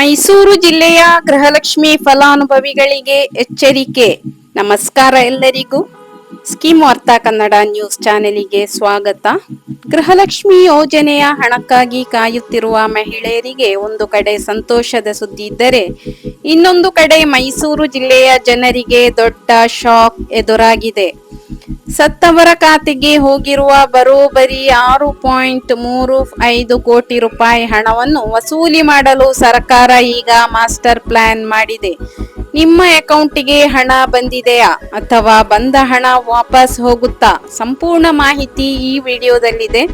ಮೈಸೂರು ಜಿಲ್ಲೆಯ ಗೃಹಲಕ್ಷ್ಮಿ ಫಲಾನುಭವಿಗಳಿಗೆ ಎಚ್ಚರಿಕೆ. ನಮಸ್ಕಾರ ಎಲ್ಲರಿಗೂ. ಸ್ಕೀಮ್ ವಾರ್ತಾ ಕನ್ನಡ ನ್ಯೂಸ್ ಚಾನೆಲಿಗೆ ಸ್ವಾಗತ. ಗೃಹಲಕ್ಷ್ಮಿ ಯೋಜನೆಯ ಹಣಕ್ಕಾಗಿ ಕಾಯುತ್ತಿರುವ ಮಹಿಳೆಯರಿಗೆ ಒಂದು ಕಡೆ ಸಂತೋಷದ ಸುದ್ದಿ ಇದ್ದರೆ, ಇನ್ನೊಂದು ಕಡೆ ಮೈಸೂರು ಜಿಲ್ಲೆಯ ಜನರಿಗೆ ದೊಡ್ಡ ಶಾಕ್ ಎದುರಾಗಿದೆ. ಸತ್ತವರ ಖಾತೆಗೆ ಹೋಗಿರುವ ಬರೋಬ್ಬರಿ 6.35 ಕೋಟಿ ರೂಪಾಯಿ ಹಣವನ್ನು ವಸೂಲಿ ಮಾಡಲು ಸರ್ಕಾರ ಈಗ ಮಾಸ್ಟರ್ ಪ್ಲಾನ್ ಮಾಡಿದೆ. ನಿಮ್ಮ ಅಕೌಂಟಿಗೆ ಹಣ ಬಂದಿದೆಯಾ ಅಥವಾ ಬಂದ ಹಣ ವಾಪಸ್ ಹೋಗುತ್ತಾ? ಸಂಪೂರ್ಣ ಮಾಹಿತಿ ಈ ವಿಡಿಯೋದಲ್ಲಿದೆ.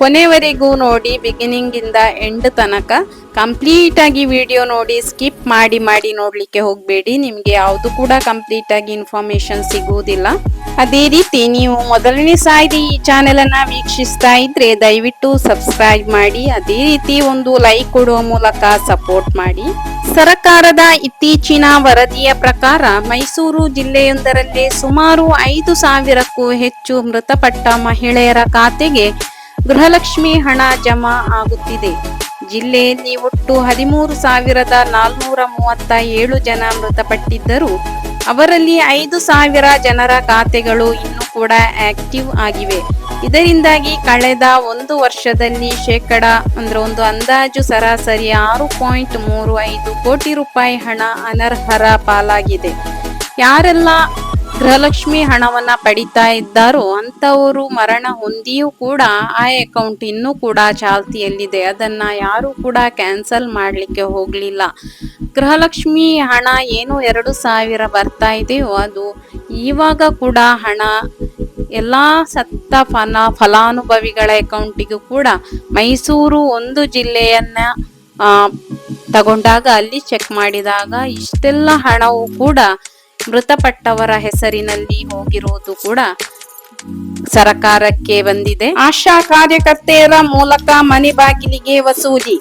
ಕೊನೆವರೆಗೂ ನೋಡಿ, ಬಿಗಿನಿಂಗ್ ಇಂದ ಎಂಡ್ ತನಕ ಕಂಪ್ಲೀಟ್ ಆಗಿ ವಿಡಿಯೋ ನೋಡಿ. ಸ್ಕಿಪ್ ಮಾಡಿ ನೋಡ್ಲಿಕ್ಕೆ ಹೋಗಬೇಡಿ. ನಿಮ್ಗೆ ಯಾವುದು ಕೂಡ ಕಂಪ್ಲೀಟ್ ಆಗಿ ಇನ್ಫಾರ್ಮೇಶನ್ ಸಿಗುವುದಿಲ್ಲ. ಅದೇ ರೀತಿ ನೀವು ಮೊದಲನೇ ಸಾರಿ ಈ ಚಾನೆಲ್ ಅನ್ನ ವೀಕ್ಷಿಸ್ತಾ ಇದ್ರೆ ದಯವಿಟ್ಟು ಸಬ್ಸ್ಕ್ರೈಬ್ ಮಾಡಿ. ಅದೇ ರೀತಿ ಒಂದು ಲೈಕ್ ಕೊಡುವ ಮೂಲಕ ಸಪೋರ್ಟ್ ಮಾಡಿ. ಸರ್ಕಾರದ ಇತ್ತೀಚಿನ ವರದಿಯ ಪ್ರಕಾರ ಮೈಸೂರು ಜಿಲ್ಲೆಯೊಂದರಲ್ಲೇ ಸುಮಾರು 5,000ಕ್ಕೂ ಹೆಚ್ಚು ಮೃತಪಟ್ಟ ಮಹಿಳೆಯರ ಖಾತೆಗೆ ಗೃಹಲಕ್ಷ್ಮಿ ಹಣ ಜಮಾ ಆಗುತ್ತಿದೆ. ಜಿಲ್ಲೆಯಲ್ಲಿ ಒಟ್ಟು 13,437 ಜನ ಮೃತಪಟ್ಟಿದ್ದರು. ಅವರಲ್ಲಿ 5,000 ಜನರ ಖಾತೆಗಳು ಇನ್ನೂ ಕೂಡ ಆಕ್ಟಿವ್ ಆಗಿವೆ. ಇದರಿಂದಾಗಿ ಕಳೆದ ಒಂದು ವರ್ಷದಲ್ಲಿ ಒಂದು ಅಂದಾಜು ಸರಾಸರಿ 6.35 ಕೋಟಿ ರೂಪಾಯಿ ಹಣ ಅನರ್ಹರ ಪಾಲಾಗಿದೆ. ಯಾರೆಲ್ಲ ಗೃಹಲಕ್ಷ್ಮಿ ಹಣವನ್ನ ಪಡಿತಾ ಇದ್ದಾರೋ ಅಂತವರು ಮರಣ ಹೊಂದಿಯೂ ಕೂಡ ಆ ಅಕೌಂಟ್ ಇನ್ನೂ ಕೂಡ ಚಾಲ್ತಿಯಲ್ಲಿದೆ. ಅದನ್ನ ಯಾರು ಕೂಡ ಕ್ಯಾನ್ಸಲ್ ಮಾಡ್ಲಿಕ್ಕೆ ಹೋಗ್ಲಿಲ್ಲ. ಗೃಹಲಕ್ಷ್ಮಿ ಹಣ ಏನು 2,000 ಬರ್ತಾ ಇದೆಯೋ ಅದು ಇವಾಗ ಕೂಡ ಹಣ ಎಲ್ಲಾ ಸತ್ತ ಫಲಾನುಭವಿಗಳ ಅಕೌಂಟಿಗೂ ಕೂಡ ಮೈಸೂರು ಒಂದು ಜಿಲ್ಲೆಯನ್ನ ತಗೊಂಡಾಗ ಅಲ್ಲಿ ಚೆಕ್ ಮಾಡಿದಾಗ ಇಷ್ಟೆಲ್ಲ ಹಣವು ಕೂಡ ಮೃತಪಟ್ಟವರ ಹೆಸರಿನಲ್ಲಿ ಹೋಗಿರುವುದು ಕೂಡ ಸರ್ಕಾರಕ್ಕೆ ಬಂದಿದೆ. ಆಶಾ ಕಾರ್ಯಕರ್ತೆಯರ ಮೂಲಕ ಮನೆ ಬಾಗಿಲಿಗೆ ವಸೂಲಿ.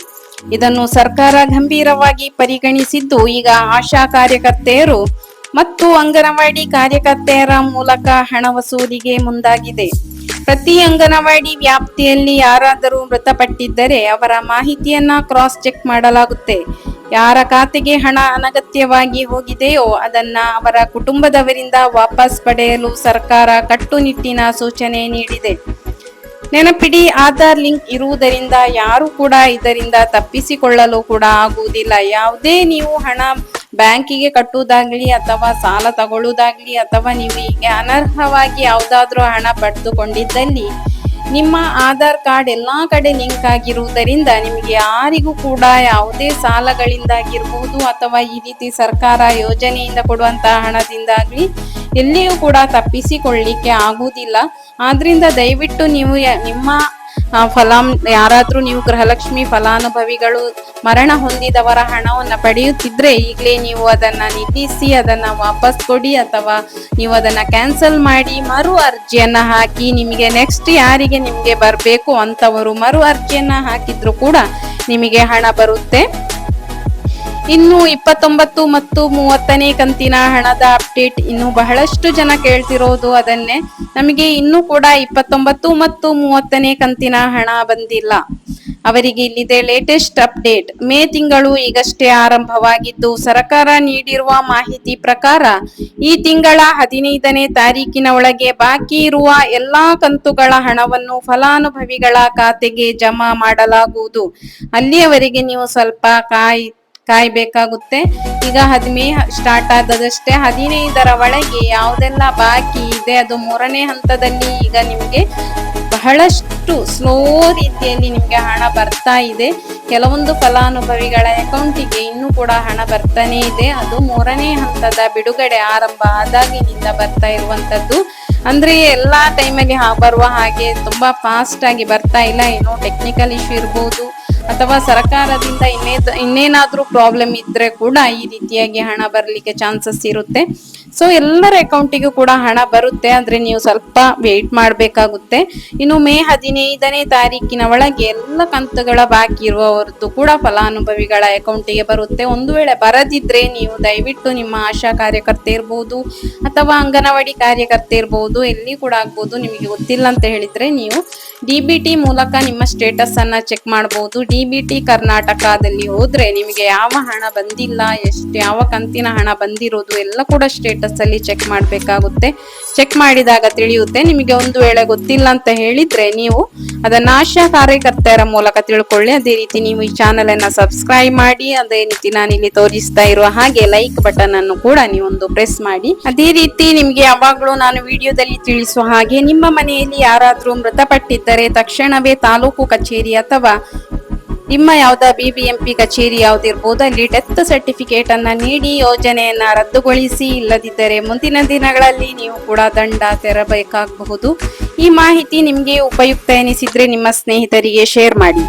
ಇದನ್ನು ಸರ್ಕಾರ ಗಂಭೀರವಾಗಿ ಪರಿಗಣಿಸಿದ್ದು, ಈಗ ಆಶಾ ಕಾರ್ಯಕರ್ತೆಯರು ಮತ್ತು ಅಂಗನವಾಡಿ ಕಾರ್ಯಕರ್ತೆಯರ ಮೂಲಕ ಹಣ ವಸೂಲಿಗೆ ಮುಂದಾಗಿದೆ. ಪ್ರತಿ ಅಂಗನವಾಡಿ ವ್ಯಾಪ್ತಿಯಲ್ಲಿ ಯಾರಾದರೂ ಮೃತಪಟ್ಟಿದ್ದರೆ ಅವರ ಮಾಹಿತಿಯನ್ನ ಕ್ರಾಸ್ ಚೆಕ್ ಮಾಡಲಾಗುತ್ತೆ. ಯಾರ ಖಾತೆಗೆ ಹಣ ಅನಗತ್ಯವಾಗಿ ಹೋಗಿದೆಯೋ ಅದನ್ನ ಅವರ ಕುಟುಂಬದವರಿಂದ ವಾಪಸ್ ಪಡೆಯಲು ಸರ್ಕಾರ ಕಟ್ಟುನಿಟ್ಟಿನ ಸೂಚನೆ ನೀಡಿದೆ. ನೆನಪಿಡಿ, ಆಧಾರ್ ಲಿಂಕ್ ಇರುವುದರಿಂದ ಯಾರು ಕೂಡ ಇದರಿಂದ ತಪ್ಪಿಸಿಕೊಳ್ಳಲು ಕೂಡ ಆಗುವುದಿಲ್ಲ. ಯಾವುದೇ ನೀವು ಹಣ ಬ್ಯಾಂಕಿಗೆ ಕಟ್ಟುವುದಾಗ್ಲಿ ಅಥವಾ ಸಾಲ ತಗೊಳ್ಳುವುದಾಗ್ಲಿ ಅಥವಾ ನೀವು ಈಗ ಅನರ್ಹವಾಗಿ ಯಾವುದಾದ್ರೂ ಹಣ ಪಡೆದುಕೊಂಡಿದ್ದಲ್ಲಿ ನಿಮ್ಮ ಆಧಾರ್ ಕಾರ್ಡ್ ಎಲ್ಲಾ ಕಡೆ ಲಿಂಕ್ ಆಗಿರುವುದರಿಂದ ನಿಮಗೆ ಯಾರಿಗೂ ಕೂಡ ಯಾವುದೇ ಸಾಲಗಳಿಂದಾಗಿರ್ಬಹುದು ಅಥವಾ ಈ ರೀತಿ ಸರ್ಕಾರ ಯೋಜನೆಯಿಂದ ಕೊಡುವಂತಹ ಹಣದಿಂದಾಗ್ಲಿ ಎಲ್ಲಿಯೂ ಕೂಡ ತಪ್ಪಿಸಿಕೊಳ್ಳಿಕ್ಕೆ ಆಗುವುದಿಲ್ಲ. ಆದ್ರಿಂದ ದಯವಿಟ್ಟು ನೀವು ನಿಮ್ಮ ಯಾರಾದ್ರೂ ನೀವು ಗೃಹಲಕ್ಷ್ಮಿ ಫಲಾನುಭವಿಗಳು ಮರಣ ಹೊಂದಿದವರ ಹಣವನ್ನ ಪಡೆಯುತ್ತಿದ್ರೆ ಈಗಲೇ ನೀವು ಅದನ್ನ ನಿಲ್ಲಿಸಿ ಅದನ್ನ ವಾಪಸ್ ಕೊಡಿ ಅಥವಾ ನೀವು ಅದನ್ನ ಕ್ಯಾನ್ಸಲ್ ಮಾಡಿ ಮರು ಅರ್ಜಿಯನ್ನ ಹಾಕಿ. ನಿಮಗೆ ನೆಕ್ಸ್ಟ್ ಯಾರಿಗೆ ನಿಮ್ಗೆ ಬರ್ಬೇಕು ಅಂತವರು ಮರು ಅರ್ಜಿಯನ್ನ ಹಾಕಿದ್ರು ಕೂಡ ನಿಮಗೆ ಹಣ ಬರುತ್ತೆ. ಇನ್ನು 29 ಮತ್ತು 30ನೇ ಕಂತಿನ ಹಣದ ಅಪ್ಡೇಟ್ ಇನ್ನು ಬಹಳಷ್ಟು ಜನ ಕೇಳ್ತಿರೋದು ಅದನ್ನೇ. ನಮಗೆ ಇನ್ನೂ ಕೂಡ 29 ಮತ್ತು 30ನೇ ಕಂತಿನ ಹಣ ಬಂದಿಲ್ಲ. ಅವರಿಗೆ ಇಲ್ಲಿದೆ ಲೇಟೆಸ್ಟ್ ಅಪ್ಡೇಟ್. ಮೇ ತಿಂಗಳು ಈಗಷ್ಟೇ ಆರಂಭವಾಗಿದ್ದು ಸರ್ಕಾರ ನೀಡಿರುವ ಮಾಹಿತಿ ಪ್ರಕಾರ ಈ ತಿಂಗಳ 15ನೇ ತಾರೀಕಿನ ಒಳಗೆ ಬಾಕಿ ಇರುವ ಎಲ್ಲಾ ಕಂತುಗಳ ಹಣವನ್ನು ಫಲಾನುಭವಿಗಳ ಖಾತೆಗೆ ಜಮಾ ಮಾಡಲಾಗುವುದು. ಅಲ್ಲಿಯವರೆಗೆ ನೀವು ಸ್ವಲ್ಪ ಕಾಯ್ಬೇಕಾಗುತ್ತೆ. ಈಗ ಮೇ ಸ್ಟಾರ್ಟ್ ಆದದಷ್ಟೇ. 15ರ ಒಳಗೆ ಯಾವುದೆಲ್ಲ ಬಾಕಿ ಇದೆ ಅದು 3ನೇ ಹಂತದಲ್ಲಿ ಈಗ ನಿಮ್ಗೆ ಬಹಳಷ್ಟು ಸ್ಲೋ ರೀತಿಯಲ್ಲಿ ನಿಮ್ಗೆ ಹಣ ಬರ್ತಾ ಇದೆ. ಕೆಲವೊಂದು ಫಲಾನುಭವಿಗಳ ಅಕೌಂಟಿಗೆ ಇನ್ನೂ ಕೂಡ ಹಣ ಬರ್ತಾನೆ ಇದೆ. ಅದು 3ನೇ ಹಂತದ ಬಿಡುಗಡೆ ಆರಂಭ ಆದಾಗಿನಿಂದ ಬರ್ತಾ ಇರುವಂತದ್ದು. ಅಂದ್ರೆ ಎಲ್ಲಾ ಟೈಮಲ್ಲಿ ಬರುವ ಹಾಗೆ ತುಂಬಾ ಫಾಸ್ಟ್ ಆಗಿ ಬರ್ತಾ ಇಲ್ಲ. ಏನೋ ಟೆಕ್ನಿಕಲ್ ಇಶ್ಯೂ ಇರ್ಬೋದು ಅಥವಾ ಸರ್ಕಾರದಿಂದ ಇನ್ನೇನಾದ್ರೂ ಪ್ರಾಬ್ಲಮ್ ಇದ್ರೆ ಕೂಡ ಈ ರೀತಿಯಾಗಿ ಹಣ ಬರ್ಲಿಕ್ಕೆ ಚಾನ್ಸಸ್ ಇರುತ್ತೆ. ಸೊ ಎಲ್ಲರ ಅಕೌಂಟಿಗೂ ಕೂಡ ಹಣ ಬರುತ್ತೆ, ಆದ್ರೆ ನೀವು ಸ್ವಲ್ಪ ವೇಟ್ ಮಾಡ್ಬೇಕಾಗುತ್ತೆ. ಇನ್ನು ಮೇ 15ನೇ ತಾರೀಕಿನ ಒಳಗೆ ಎಲ್ಲ ಕಂತುಗಳ ಬಾಕಿ ಇರುವವರದ್ದು ಕೂಡ ಫಲಾನುಭವಿಗಳ ಅಕೌಂಟಿಗೆ ಬರುತ್ತೆ. ಒಂದು ವೇಳೆ ಬರದಿದ್ರೆ ನೀವು ದಯವಿಟ್ಟು ನಿಮ್ಮ ಆಶಾ ಕಾರ್ಯಕರ್ತೆ ಇರ್ಬೋದು ಅಥವಾ ಅಂಗನವಾಡಿ ಕಾರ್ಯಕರ್ತೆ ಇರ್ಬೋದು, ಎಲ್ಲಿ ಕೂಡ ಆಗ್ಬೋದು, ನಿಮಗೆ ಗೊತ್ತಿಲ್ಲ ಅಂತ ಹೇಳಿದ್ರೆ ನೀವು DBT ಮೂಲಕ ನಿಮ್ಮ ಸ್ಟೇಟಸ್ ಅನ್ನ ಚೆಕ್ ಮಾಡಬಹುದು. DBT ಕರ್ನಾಟಕದಲ್ಲಿ ಹೋದ್ರೆ ನಿಮಗೆ ಯಾವ ಹಣ ಬಂದಿಲ್ಲ, ಯಾವ ಕಂತಿನ ಹಣ ಬಂದಿರೋದು ಎಲ್ಲ ಕೂಡ ಸ್ಟೇಟಸ್ ಅಲ್ಲಿ ಚೆಕ್ ಮಾಡ್ಬೇಕಾಗುತ್ತೆ. ಚೆಕ್ ಮಾಡಿದಾಗ ತಿಳಿಯುತ್ತೆ. ನಿಮಗೆ ಒಂದು ವೇಳೆ ಗೊತ್ತಿಲ್ಲ ಅಂತ ಹೇಳಿದ್ರೆ ನೀವು ಅದನ್ನ ಆಶಾ ಕಾರ್ಯಕರ್ತೆಯರ ಮೂಲಕ ತಿಳ್ಕೊಳ್ಳಿ. ಅದೇ ರೀತಿ ನೀವು ಈ ಚಾನೆಲ್ ಅನ್ನ ಸಬ್ಸ್ಕ್ರೈಬ್ ಮಾಡಿ, ಅದೇ ರೀತಿ ನಾನಿಲ್ಲಿ ತೋರಿಸ್ತಾ ಇರುವ ಹಾಗೆ ಲೈಕ್ ಬಟನ್ ಅನ್ನು ಕೂಡ ನೀವೊಂದು ಪ್ರೆಸ್ ಮಾಡಿ. ಅದೇ ರೀತಿ ನಿಮ್ಗೆ ಯಾವಾಗ್ಲೂ ನಾನು ವಿಡಿಯೋದಲ್ಲಿ ತಿಳಿಸುವ ಹಾಗೆ ನಿಮ್ಮ ಮನೆಯಲ್ಲಿ ಯಾರಾದ್ರೂ ಮೃತಪಟ್ಟಿದ್ದರೆ ತಕ್ಷಣವೇ ತಾಲೂಕು ಕಚೇರಿ ಅಥವಾ ನಿಮ್ಮ ಯಾವ್ದ BBMP ಕಚೇರಿ ಯಾವ್ದಿರ್ಬೋದು ಅಲ್ಲಿ ಡೆತ್ ಸರ್ಟಿಫಿಕೇಟ್ ಅನ್ನ ನೀಡಿ ಯೋಜನೆಯನ್ನ ರದ್ದುಗೊಳಿಸಿ. ಇಲ್ಲದಿದ್ದರೆ ಮುಂದಿನ ದಿನಗಳಲ್ಲಿ ನೀವು ಕೂಡ ದಂಡ ತೆರಬೇಕಾಗಬಹುದು. ಈ ಮಾಹಿತಿ ನಿಮ್ಗೆ ಉಪಯುಕ್ತ ಎನಿಸಿದ್ರೆ ನಿಮ್ಮ ಸ್ನೇಹಿತರಿಗೆ ಶೇರ್ ಮಾಡಿ.